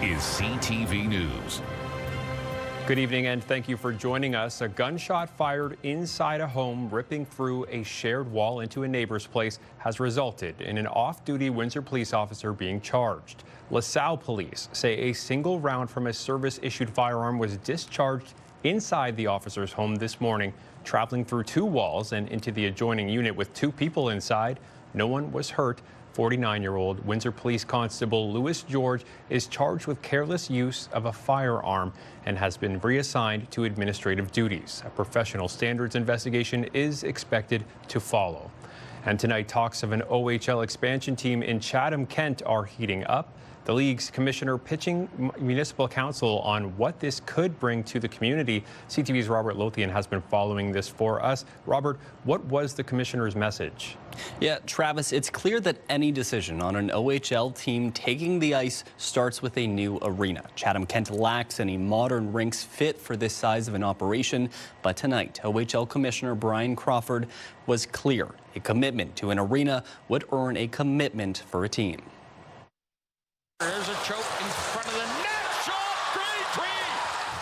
is CTV News. Good evening and thank you for joining us. A gunshot fired inside a home, ripping through a shared wall into a neighbor's place, has resulted in an off-duty Windsor police officer being charged. LaSalle police say a single round from a service-issued firearm was discharged inside the officer's home this morning, traveling through two walls and into the adjoining unit with two people inside. No one was hurt. 49-year-old Windsor Police Constable Louis George is charged with careless use of a firearm and has been reassigned to administrative duties. A professional standards investigation is expected to follow. And tonight, talks of an OHL expansion team in Chatham, Kent are heating up. The league's commissioner pitching municipal council on what this could bring to the community. CTV's Robert Lothian has been following this for us. Robert, what was the commissioner's message? Yeah, Travis, it's clear that any decision on an OHL team taking the ice starts with a new arena. Chatham-Kent lacks any modern rinks fit for this size of an operation, but tonight, OHL Commissioner Brian Crawford was clear. A commitment to an arena would earn a commitment for a team. There's a choke in front of the net. Shot,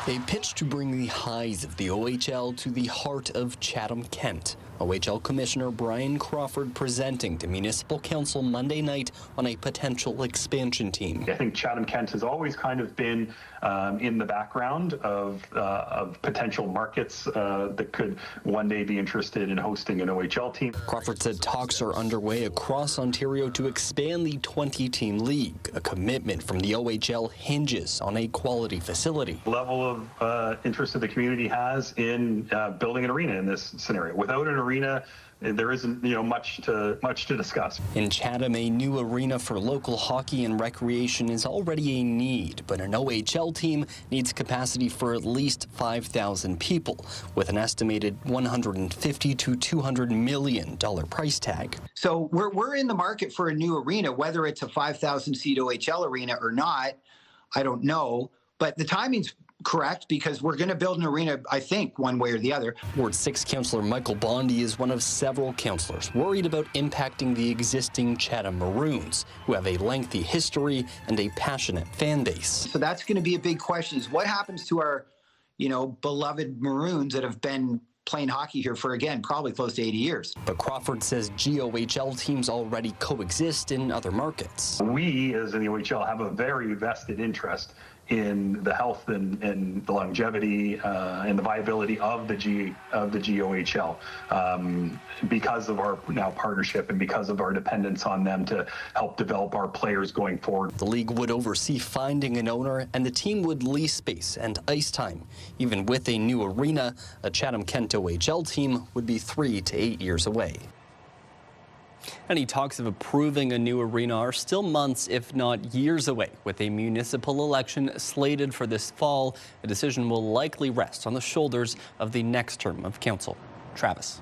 great. A pitch to bring the highs of the OHL to the heart of Chatham-Kent. OHL Commissioner Brian Crawford presenting to Municipal Council Monday night on a potential expansion team. I think Chatham-Kent has always kind of been in the background of potential markets that could one day be interested in hosting an OHL team. Crawford said talks are underway across Ontario to expand the 20-team league. A commitment from the OHL hinges on a quality facility. The level of interest that the community has in building an arena in this scenario. Without an arena, there isn't, much to discuss. In Chatham, a new arena for local hockey and recreation is already a need, but an OHL team needs capacity for at least 5,000 people, with an estimated $150 to $200 million price tag. So we're in the market for a new arena, whether it's a 5,000-seat OHL arena or not, I don't know, but the timing's correct, because we're going to build an arena, I think, one way or the other. Ward 6 Councillor Michael Bondi is one of several councillors worried about impacting the existing Chatham Maroons, who have a lengthy history and a passionate fan base. So that's going to be a big question, is what happens to our, beloved Maroons that have been playing hockey here for, again, probably close to 80 years. But Crawford says GOHL teams already coexist in other markets. We, as in the OHL, have a very vested interest in the health and the longevity and the viability of the GOHL because of our now partnership and because of our dependence on them to help develop our players going forward. The league would oversee finding an owner, and the team would lease space and ice time. Even with a new arena, a Chatham-Kent OHL team would be 3 to 8 years away. Any talks of approving a new arena are still months, if not years away. With a municipal election slated for this fall, a decision will likely rest on the shoulders of the next term of council. Travis.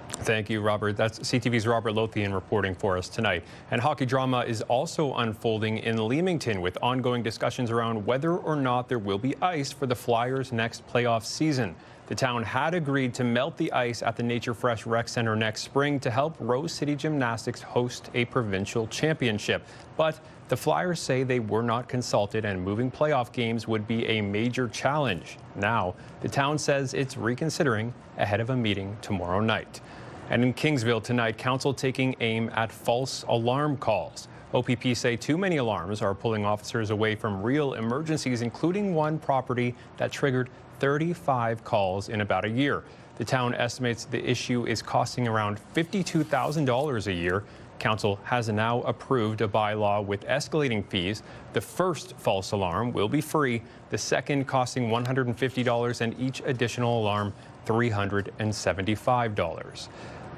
Thank you, Robert. That's CTV's Robert Lothian reporting for us tonight. And hockey drama is also unfolding in Leamington, with ongoing discussions around whether or not there will be ice for the Flyers' next playoff season. The town had agreed to melt the ice at the Nature Fresh Rec Center next spring to help Rose City Gymnastics host a provincial championship. But the Flyers say they were not consulted and moving playoff games would be a major challenge. Now, the town says it's reconsidering ahead of a meeting tomorrow night. And in Kingsville tonight, council taking aim at false alarm calls. OPP say too many alarms are pulling officers away from real emergencies, including one property that triggered 35 calls in about a year. The town estimates the issue is costing around $52,000 a year. Council has now approved a bylaw with escalating fees. The first false alarm will be free, the second costing $150, and each additional alarm $375.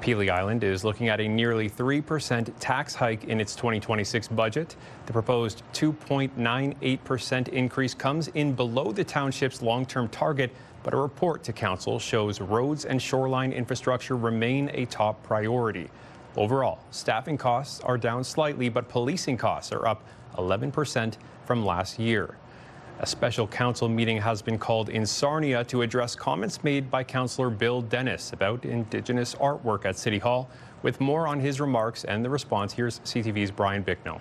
Pelee Island is looking at a nearly 3% tax hike in its 2026 budget. The proposed 2.98% increase comes in below the township's long-term target, but a report to council shows roads and shoreline infrastructure remain a top priority. Overall, staffing costs are down slightly, but policing costs are up 11% from last year. A special council meeting has been called in Sarnia to address comments made by Councillor Bill Dennis about Indigenous artwork at City Hall. With more on his remarks and the response, here's CTV's Brian Bicknell.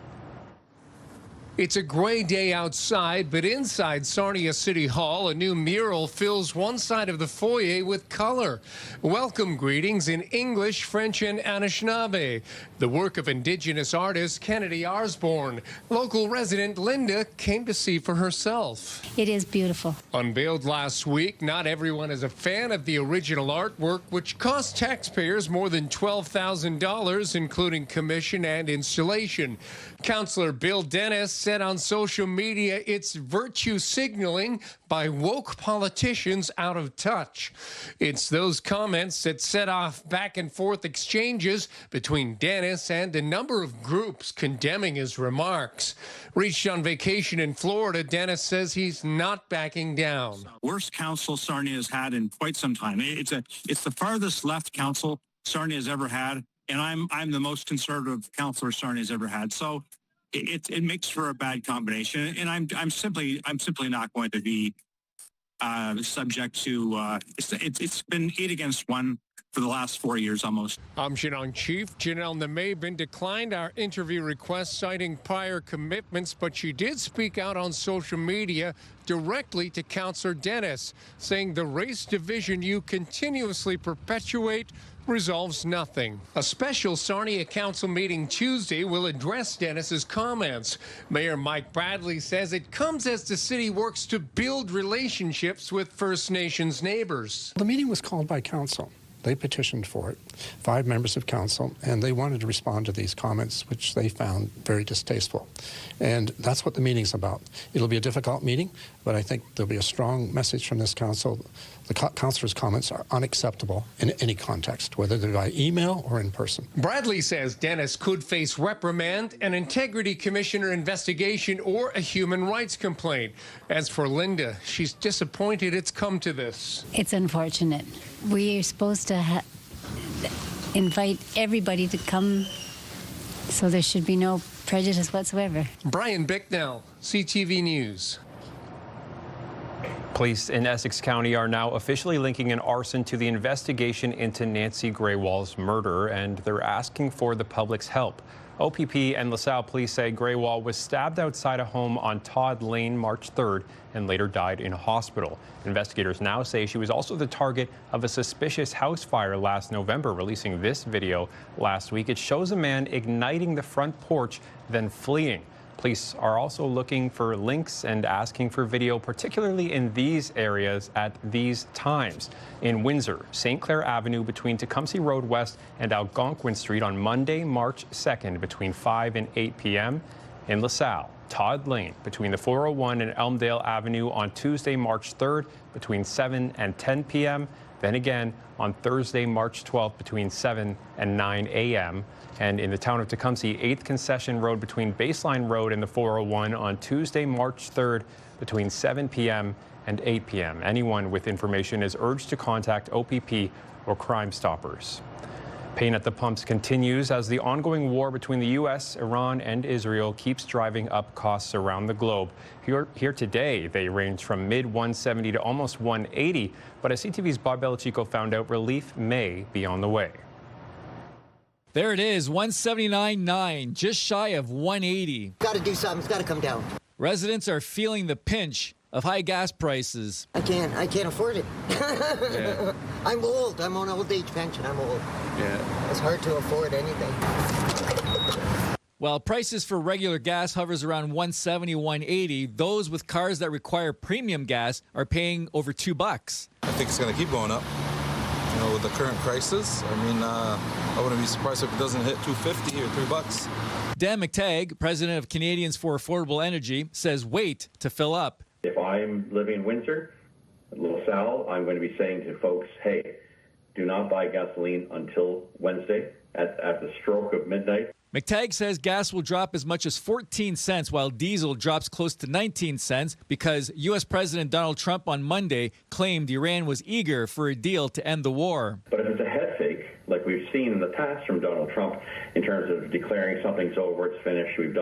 It's a gray day outside, but inside Sarnia City Hall, a new mural fills one side of the foyer with color. Welcome greetings in English, French, and Anishinaabe. The work of Indigenous artist Kennedy Osborne. Local resident Linda came to see for herself. It is beautiful. Unveiled last week, not everyone is a fan of the original artwork, which cost taxpayers more than $12,000, including commission and installation. Councillor Bill Dennis said on social media it's virtue signaling by woke politicians out of touch. It's those comments that set off back and forth exchanges between Dennis and a number of groups condemning his remarks. Reached on vacation in Florida, Dennis says he's not backing down. Worst council Sarnia has had in quite some time. It's the farthest left council Sarnia has ever had, and I'm the most conservative councillor Sarnia has ever had. So it makes for a bad combination, and I'm simply not going to be subject to. It's been 8 against 1 for the last 4 years almost. Amshinang Chief Janelle Namaben declined our interview request, citing prior commitments, but she did speak out on social media directly to Councillor Dennis, saying the race division you continuously perpetuate resolves nothing. A special Sarnia Council meeting Tuesday will address Dennis's comments. Mayor Mike Bradley says it comes as the city works to build relationships with First Nations neighbors. The meeting was called by council. They petitioned for it, 5 members of council, and they wanted to respond to these comments, which they found very distasteful. And that's what the meeting's about. It'll be a difficult meeting, but I think there'll be a strong message from this council. The councillors' comments are unacceptable in any context, whether they're by email or in person. Bradley says Dennis could face reprimand, an integrity commissioner investigation, or a human rights complaint. As for Linda, she's disappointed it's come to this. It's unfortunate. We are supposed to invite everybody to come, so there should be no prejudice whatsoever. Brian Bicknell, CTV News. Police in Essex County are now officially linking an arson to the investigation into Nancy Graywall's murder, and they're asking for the public's help. OPP and LaSalle police say Graywall was stabbed outside a home on Todd Lane March 3rd and later died in a hospital. Investigators now say she was also the target of a suspicious house fire last November. Releasing this video last week, it shows a man igniting the front porch, then fleeing. Police are also looking for links and asking for video, particularly in these areas at these times. In Windsor, St. Clair Avenue between Tecumseh Road West and Algonquin Street on Monday, March 2nd between 5 and 8 p.m. In LaSalle, Todd Lane between the 401 and Elmdale Avenue on Tuesday, March 3rd between 7 and 10 p.m. Then again on Thursday, March 12th between 7 and 9 a.m. And in the town of Tecumseh, 8th Concession Road between Baseline Road and the 401 on Tuesday, March 3rd between 7 p.m. and 8 p.m. Anyone with information is urged to contact OPP or Crime Stoppers. Pain at the pumps continues as the ongoing war between the U.S., Iran, and Israel keeps driving up costs around the globe. Here today, they range from mid-170 to almost 180, but as CTV's Bob Belichico found out, relief may be on the way. There it is, 179.9, just shy of 180. Got to do something. It's got to come down. Residents are feeling the pinch of high gas prices. I can't afford it. Yeah. I'm old. I'm on old age pension. I'm old. Yeah. It's hard to afford anything. While prices for regular gas hovers around 170, 180, those with cars that require premium gas are paying over $2. I think it's going to keep going up. You know, with the current prices, I mean, I wouldn't be surprised if it doesn't hit $2.50 or $3. Dan McTagg, president of Canadians for Affordable Energy, says wait to fill up. If I'm living in Windsor, LaSalle, I'm going to be saying to folks, hey, do not buy gasoline until Wednesday at the stroke of midnight. McTagg says gas will drop as much as 14 cents while diesel drops close to 19 cents because U.S. President Donald Trump on Monday claimed Iran was eager for a deal to end the war. But if it's a head fake, like we've seen in the past from Donald Trump in terms of declaring something's over, it's finished, we've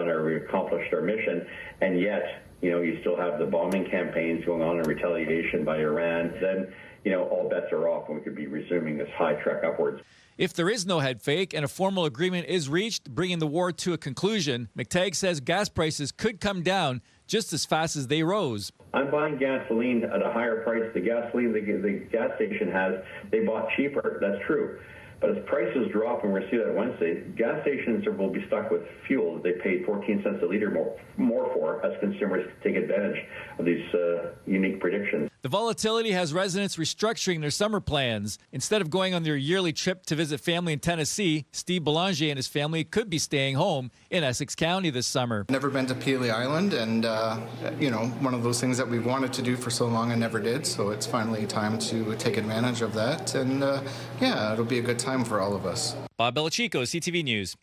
accomplished our mission, and yet, you know, you still have the bombing campaigns going on in retaliation by Iran, then all bets are off and we could be resuming this high trek upwards. If there is no head fake and a formal agreement is reached, bringing the war to a conclusion, McTagg says gas prices could come down just as fast as they rose. I'm buying gasoline at a higher price. The gasoline the gas station has, they bought cheaper. That's true. But as prices drop, and we're going to see that Wednesday, gas stations will be stuck with fuel that they paid 14 cents a litre more for as consumers take advantage of these unique predictions. The volatility has residents restructuring their summer plans. Instead of going on their yearly trip to visit family in Tennessee, Steve Belanger and his family could be staying home in Essex County this summer. Never been to Pelee Island, and one of those things that we wanted to do for so long and never did, so it's finally time to take advantage of that, and it'll be a good time for all of us. Bob Belichico, CTV News.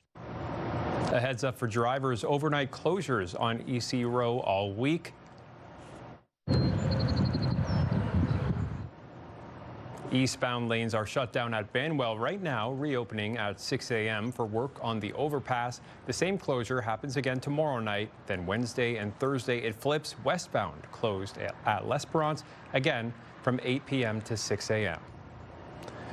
A heads up for drivers, overnight closures on EC Row all week. Eastbound lanes are shut down at Banwell right now, reopening at 6 a.m. for work on the overpass. The same closure happens again tomorrow night. Then Wednesday and Thursday it flips westbound, closed at L'Esperance, again from 8 p.m. to 6 a.m.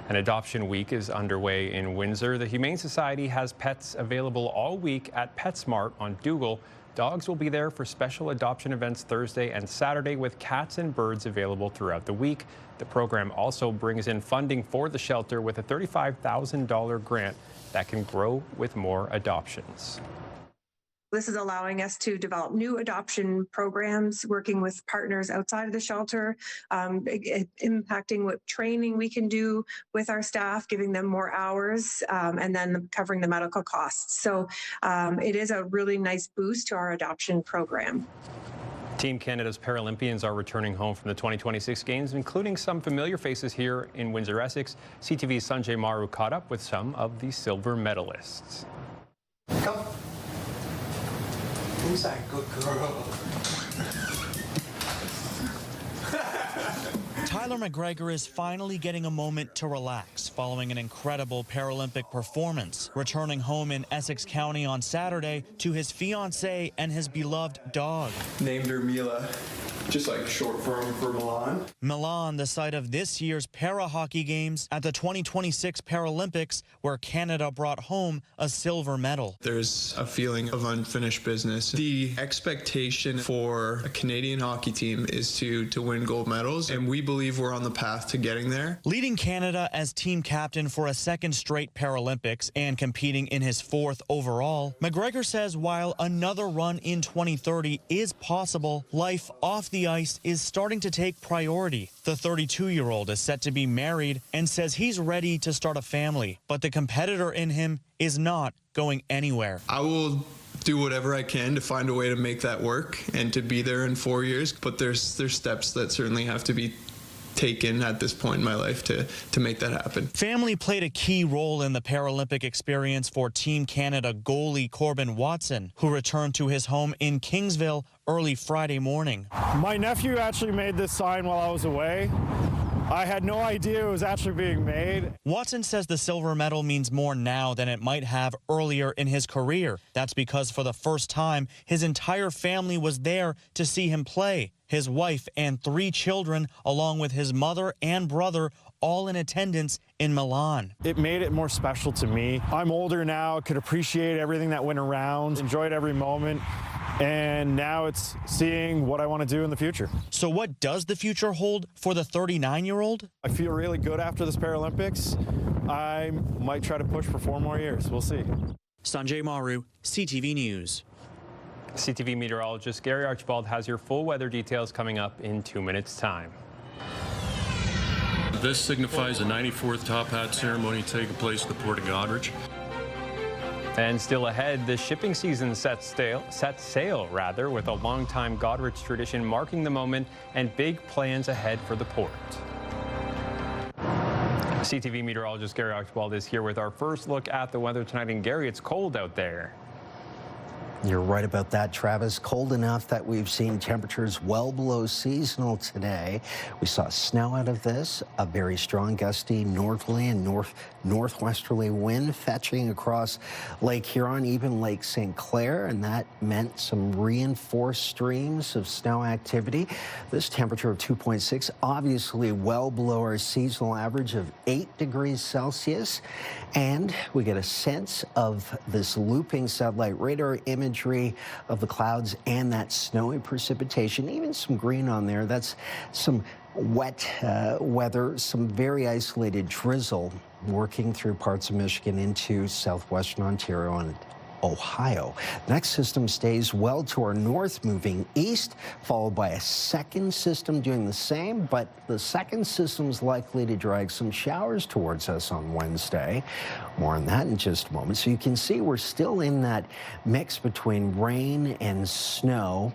An adoption week is underway in Windsor. The Humane Society has pets available all week at PetSmart on Dougal. Dogs will be there for special adoption events Thursday and Saturday, with cats and birds available throughout the week. The program also brings in funding for the shelter with a $35,000 grant that can grow with more adoptions. This is allowing us to develop new adoption programs, working with partners outside of the shelter, impacting what training we can do with our staff, giving them more hours, and then covering the medical costs. So it is a really nice boost to our adoption program. Team Canada's Paralympians are returning home from the 2026 Games, including some familiar faces here in Windsor, Essex. CTV's Sanjay Maru caught up with some of the silver medalists. Come. Inside, good girl. Tyler McGregor is finally getting a moment to relax following an incredible Paralympic performance, returning home in Essex County on Saturday to his fiancée and his beloved dog. Named her Mila, just like short form for Milan. Milan, the site of this year's para-hockey games at the 2026 Paralympics, where Canada brought home a silver medal. There's a feeling of unfinished business. The expectation for a Canadian hockey team is to win gold medals, and we believe we're on the path to getting there. Leading Canada as team captain for a second straight Paralympics and competing in his fourth overall, McGregor says while another run in 2030 is possible, life off the ice is starting to take priority. The 32-year-old is set to be married and says he's ready to start a family, but the competitor in him is not going anywhere. I will do whatever I can to find a way to make that work and to be there in 4 years, but there's steps that certainly have to be taken at this point in my life to make that happen. Family played a key role in the Paralympic experience for Team Canada goalie Corbin Watson, who returned to his home in Kingsville early Friday morning. My nephew actually made this sign while I was away. I had no idea it was actually being made. Watson says the silver medal means more now than it might have earlier in his career. That's because for the first time, his entire family was there to see him play. His wife and 3 children, along with his mother and brother, all in attendance in Milan. It made it more special to me. I'm older now, could appreciate everything that went around, enjoyed every moment, and now it's seeing what I want to do in the future. So what does the future hold for the 39-year-old? I feel really good after this Paralympics. I might try to push for 4 more years. We'll see. Sanjay Maru, CTV News. CTV meteorologist Gary Archibald has your full weather details coming up in 2 minutes' time. This signifies the 94th Top Hat ceremony taking place at the Port of Goderich. And still ahead, the shipping season sets sail with a long-time Goderich tradition marking the moment and big plans ahead for the port. CTV meteorologist Gary Archibald is here with our first look at the weather tonight. And Gary, it's cold out there. You're right about that, Travis. Cold enough that we've seen temperatures well below seasonal today. We saw snow out of this, a very strong gusty northerly and northwesterly wind fetching across Lake Huron, even Lake St. Clair, and that meant some reinforced streams of snow activity. This temperature of 2.6, obviously well below our seasonal average of 8 degrees Celsius. And we get a sense of this looping satellite radar imagery of the clouds and that snowy precipitation, even some green on there. That's some wet weather, some very isolated drizzle working through parts of Michigan into southwestern Ontario and Ohio. The next system stays well to our north, moving east, followed by a second system doing the same, but the second system's likely to drag some showers towards us on Wednesday. More on that in just a moment. So you can see we're still in that mix between rain and snow,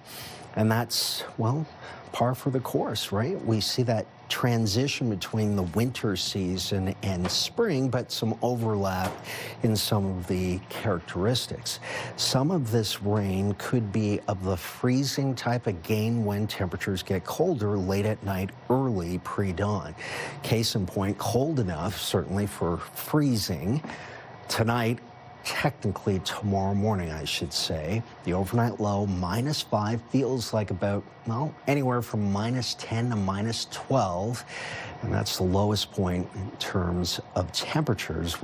and that's, well, par for the course, right? We see that transition between the winter season and spring, but some overlap in some of the characteristics. Some of this rain could be of the freezing type again when temperatures get colder late at night, early pre-dawn. Case in point, cold enough, certainly for freezing. Tonight, technically tomorrow morning, I should say. The overnight low, -5, feels like about, well, anywhere from -10 to -12. And that's the lowest point in terms of temperatures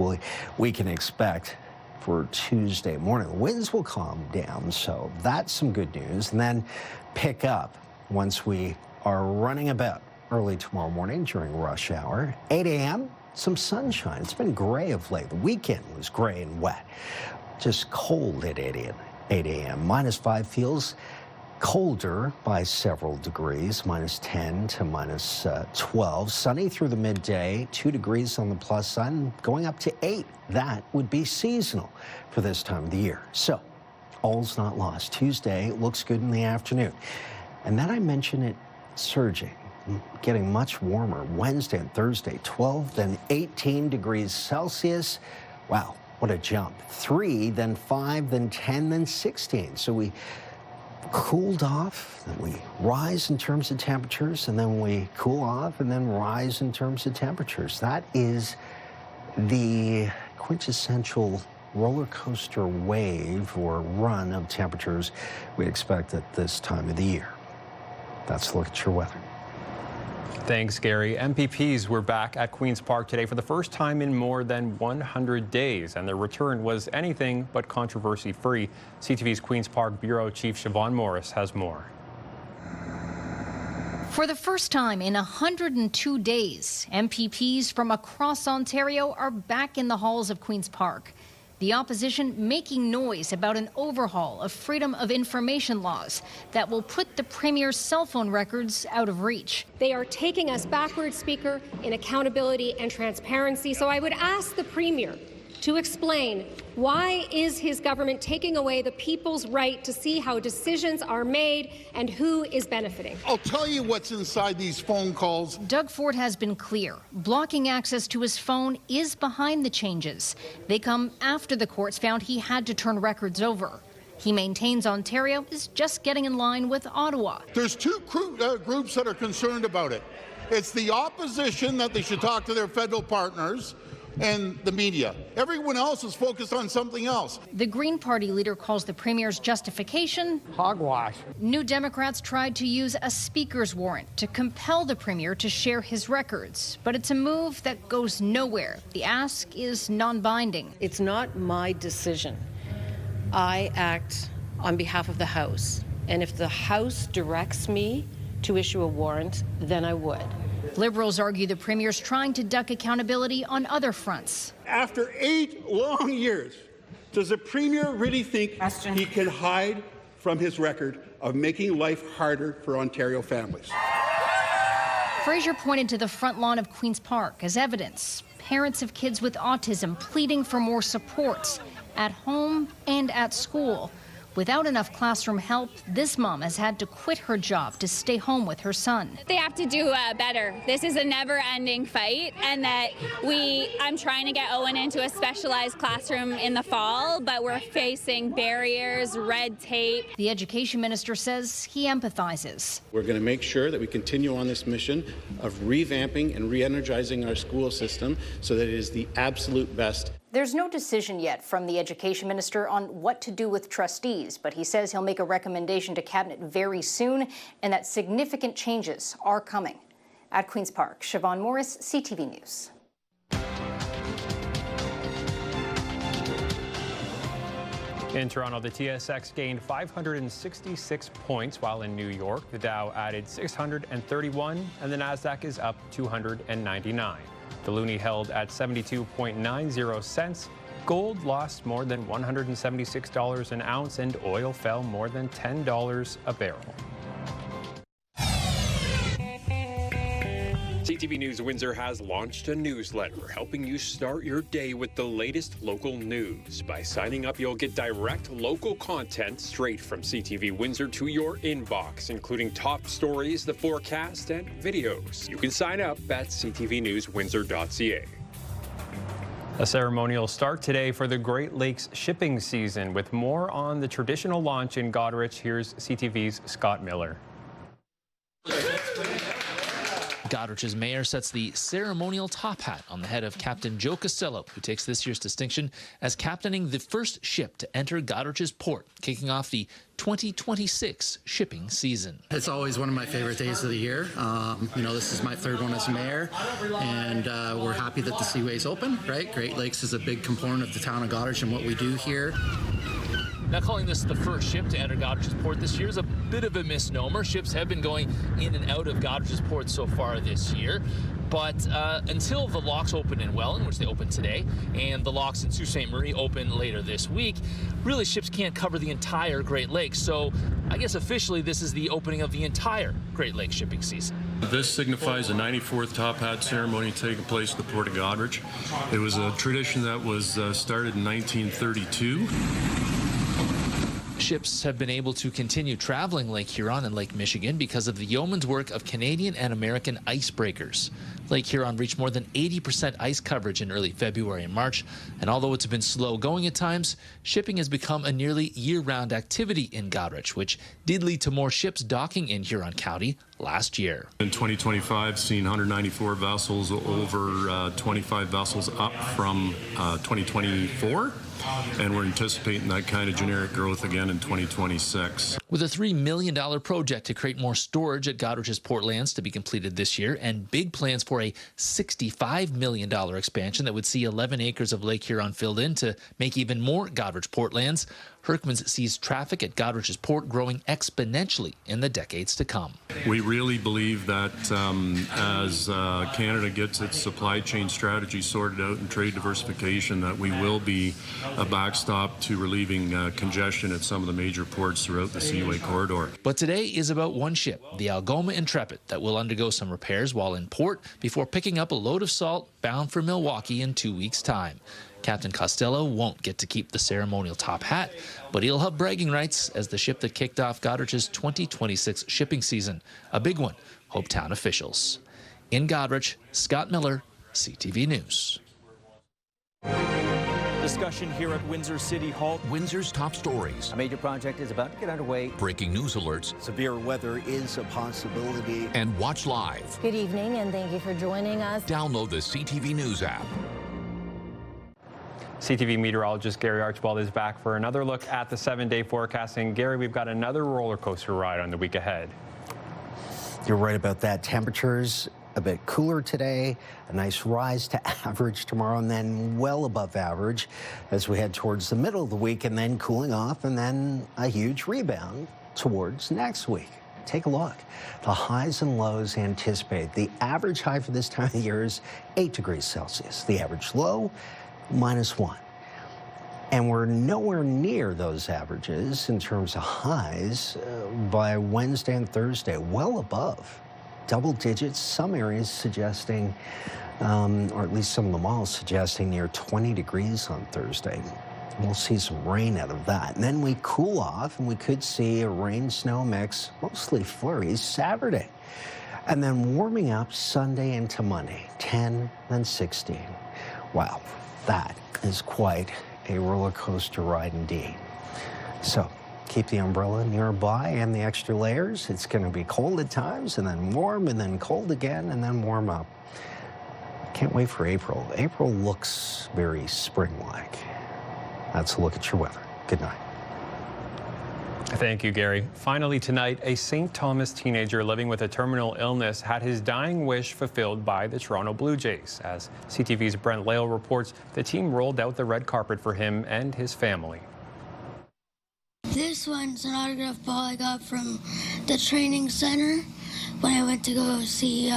we can expect for Tuesday morning. The winds will calm down, so that's some good news. And then pick up once we are running about early tomorrow morning during rush hour. 8 a.m., some sunshine. It's been gray of late. The weekend was gray and wet. Just cold at 8 a.m. -5 feels colder by several degrees, -10 to -12. Sunny through the midday, 2 degrees on the plus side, going up to 8. That would be seasonal for this time of the year. So, all's not lost. Tuesday looks good in the afternoon. And then I mentioned it surging. Getting much warmer. Wednesday and Thursday, 12, then 18 degrees Celsius. Wow, what a jump. 3, then 5, then 10, then 16. So we cooled off, then we rise in terms of temperatures, and then we cool off, and then rise in terms of temperatures. That is the quintessential roller coaster wave or run of temperatures we expect at this time of the year. That's a look at your weather. Thanks, Gary. MPPs were back at Queen's Park today for the first time in more than 100 days, and their return was anything but controversy-free. CTV's Queen's Park Bureau Chief Siobhan Morris has more. For the first time in 102 days, MPPs from across Ontario are back in the halls of Queen's Park. The opposition making noise about an overhaul of freedom of information laws that will put the Premier's cell phone records out of reach. They are taking us backwards, Speaker, in accountability and transparency. So I would ask the Premier to explain why is his government taking away the people's right to see how decisions are made and who is benefiting? I'll tell you what's inside these phone calls. Doug Ford has been clear. Blocking access to his phone is behind the changes. They come after the courts found he had to turn records over. He maintains Ontario is just getting in line with Ottawa. There's two groups that are concerned about it. It's the opposition that they should talk to their federal partners, and the media. Everyone else is focused on something else. The Green Party leader calls the Premier's justification hogwash. New Democrats tried to use a speaker's warrant to compel the Premier to share his records, but it's a move that goes nowhere. The ask is non-binding. It's not my decision. I act on behalf of the House, and if the House directs me to issue a warrant, then I would. Liberals argue the Premier's trying to duck accountability on other fronts. After 8 long years, does the Premier really think he can hide from his record of making life harder for Ontario families? Fraser pointed to the front lawn of Queen's Park as evidence. Parents of kids with autism pleading for more support at home and at school. Without enough classroom help, this mom has had to quit her job to stay home with her son. They have to do better. This is a never-ending fight, and that I'm trying to get Owen into a specialized classroom in the fall, but we're facing barriers, red tape. The education minister says he empathizes. We're going to make sure that we continue on this mission of revamping and re-energizing our school system so that it is the absolute best. There's no decision yet from the education minister on what to do with trustees, but he says he'll make a recommendation to cabinet very soon and that significant changes are coming. At Queen's Park, Siobhan Morris, CTV News. In Toronto, the TSX gained 566 points, while in New York, the Dow added 631 and the Nasdaq is up 299. The loonie held at 72.90 cents. Gold lost more than $176 an ounce, and oil fell more than $10 a barrel. CTV News Windsor has launched a newsletter helping you start your day with the latest local news. By signing up, you'll get direct local content straight from CTV Windsor to your inbox, including top stories, the forecast, and videos. You can sign up at ctvnewswindsor.ca. A ceremonial start today for the Great Lakes shipping season. With more on the traditional launch in Goderich, here's CTV's Scott Miller. Goderich's mayor sets the ceremonial top hat on the head of Captain Joe Costello, who takes this year's distinction as captaining the first ship to enter Goderich's port, kicking off the 2026 shipping season. It's always one of my favorite days of the year. This is my third one as mayor, and we're happy that the seaway's open, right? Great Lakes is a big component of the town of Goderich and what we do here. Now, calling this the first ship to enter Goderich's port this year is a bit of a misnomer. Ships have been going in and out of Goderich's port so far this year. But until the locks open in Welland, which they open today, and the locks in Sault Ste. Marie open later this week, really ships can't cover the entire Great Lakes. So I guess officially this is the opening of the entire Great Lakes shipping season. This signifies the 94th top hat ceremony taking place at the Port of Goderich. It was a tradition that was started in 1932. Ships have been able to continue traveling Lake Huron and Lake Michigan because of the yeoman's work of Canadian and American icebreakers. Lake Huron reached more than 80% ice coverage in early February and March, and although it's been slow going at times, shipping has become a nearly year-round activity in Goderich, which did lead to more ships docking in Huron County last year. In 2025, seen 194 vessels, over 25 vessels up from 2024. And we're anticipating that kind of generic growth again in 2026. With a $3 million project to create more storage at Goderich's Portlands to be completed this year, and big plans for a $65 million expansion that would see 11 acres of Lake Huron filled in to make even more Goderich Portlands, Herkmans sees traffic at Goderich's port growing exponentially in the decades to come. We really believe that as Canada gets its supply chain strategy sorted out and trade diversification, that we will be a backstop to relieving congestion at some of the major ports throughout the Seaway corridor. But today is about one ship, the Algoma Intrepid, that will undergo some repairs while in port before picking up a load of salt bound for Milwaukee in 2 weeks' time. Captain Costello won't get to keep the ceremonial top hat, but he'll have bragging rights as the ship that kicked off Goderich's 2026 shipping season. A big one, hope town officials. In Goderich, Scott Miller, CTV News. Discussion here at Windsor City Hall. Windsor's top stories. A major project is about to get underway. Breaking news alerts. Severe weather is a possibility. And watch live. Good evening, and thank you for joining us. Download the CTV News app. CTV meteorologist Gary Archibald is back for another look at the 7-day forecasting. Gary, we've got another roller coaster ride on the week ahead. You're right about that. Temperatures a bit cooler today, a nice rise to average tomorrow, and then well above average as we head towards the middle of the week, and then cooling off, and then a huge rebound towards next week. Take a look. The highs and lows anticipated. The average high for this time of year is 8 degrees Celsius. The average low, -1. And we're nowhere near those averages in terms of highs by Wednesday and Thursday, well above double digits. Some areas suggesting, or at least some of the malls suggesting near 20 degrees on Thursday. We'll see some rain out of that. And then we cool off, and we could see a rain-snow mix, mostly flurries, Saturday. And then warming up Sunday into Monday, 10, then 16. Wow, that is quite a roller coaster ride indeed. So keep the umbrella nearby and the extra layers. It's going to be cold at times, and then warm, and then cold again, and then warm up. Can't wait for April. April looks very spring-like. That's a look at your weather. Good night. Thank you, Gary. Finally tonight, a St. Thomas teenager living with a terminal illness had his dying wish fulfilled by the Toronto Blue Jays. As CTV's Brent Lale reports, the team rolled out the red carpet for him and his family. This one's an autograph ball I got from the training center when I went to go see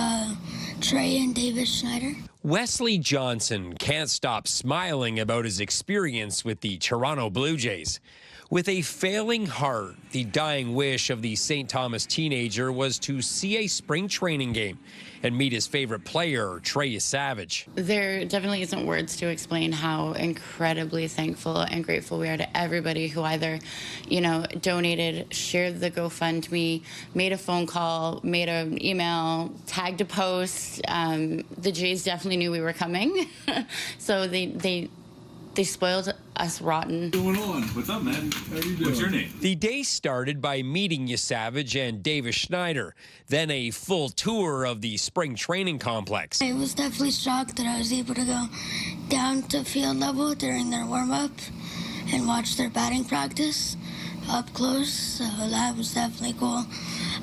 Trey and David Schneider. Wesley Johnson can't stop smiling about his experience with the Toronto Blue Jays. With a failing heart, the dying wish of the St. Thomas teenager was to see a spring training game and meet his favorite player, Trey Savage. There definitely isn't words to explain how incredibly thankful and grateful we are to everybody who either, donated, shared the GoFundMe, made a phone call, made an email, tagged a post. The Jays definitely knew we were coming, so they spoiled us rotten. What's going on? What's up, man? How are you doing? What's your name? The day started by meeting Savage and Davis Schneider, then a full tour of the spring training complex. I was definitely shocked that I was able to go down to field level during their warm-up and watch their batting practice up close, so that was definitely cool.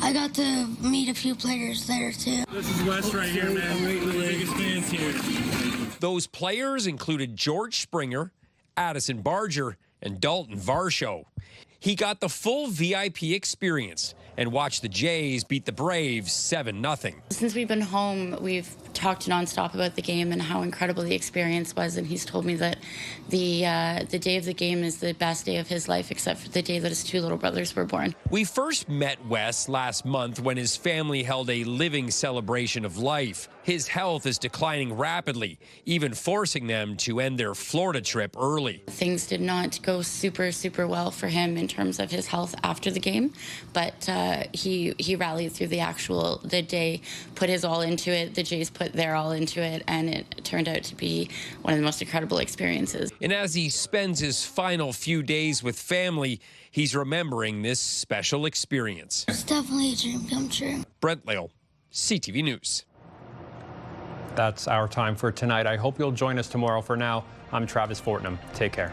I got to meet a few players there, too. This is Wes right here, man. We're the biggest fans here. Those players included George Springer, Addison Barger, and Dalton Varsho. He got the full VIP experience and watched the Jays beat the Braves 7-0. Since we've been home, we've talked nonstop about the game and how incredible the experience was, and he's told me that the day of the game is the best day of his life, except for the day that his two little brothers were born. We first met Wes last month when his family held a living celebration of life. His health is declining rapidly, even forcing them to end their Florida trip early. Things did not go super well for him in terms of his health after the game, but he rallied through the day, put his all into it. The Jays put their all into it, and it turned out to be one of the most incredible experiences. And as he spends his final few days with family, he's remembering this special experience. It's definitely a dream come true. Brent Lale, CTV News. That's our time for tonight. I hope you'll join us tomorrow. For now, I'm Travis Fortnum. Take care.